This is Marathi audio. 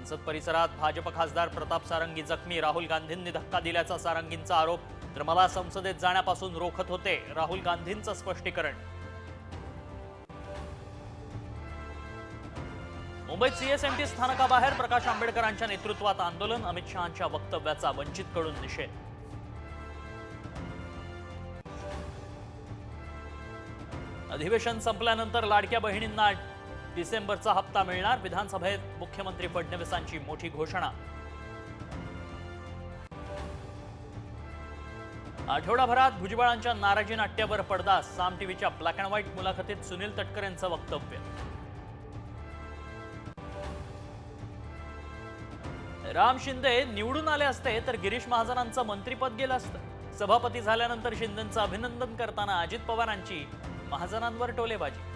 संसद परिसरात भाजप खासदार प्रताप सारंगी जखमी, राहुल गांधींनी धक्का दिल्याचा सारंगींचा आरोप। तर मला संसदेत जाण्यापासून रोखत होते, राहुल गांधींचं स्पष्टीकरण। मुंबईत सीएसएमटी स्थानकाबाहेर प्रकाश आंबेडकरांच्या नेतृत्वात आंदोलन, अमित शहांच्या वक्तव्याचा वंचितकडून निषेध। अधिवेशन संपल्यानंतर लाडक्या बहिणींना डिसेंबरचा हप्ता मिळणार, विधानसभेत मुख्यमंत्री फडणवीसांची मोठी घोषणा। आठवडाभरात भुजबळांच्या नाराजी नाट्यावर पडदा, साम टीव्हीच्या ब्लॅक अँड व्हाईट मुलाखतीत सुनील तटकरेंचं वक्तव्य। राम शिंदे निवडून आले असते तर गिरीश महाजनांचं मंत्रिपद गेलं असतं। सभापती झाल्यानंतर शिंदेंचं अभिनंदन करताना अजित पवारांची महाजनांवर टोलेबाजी।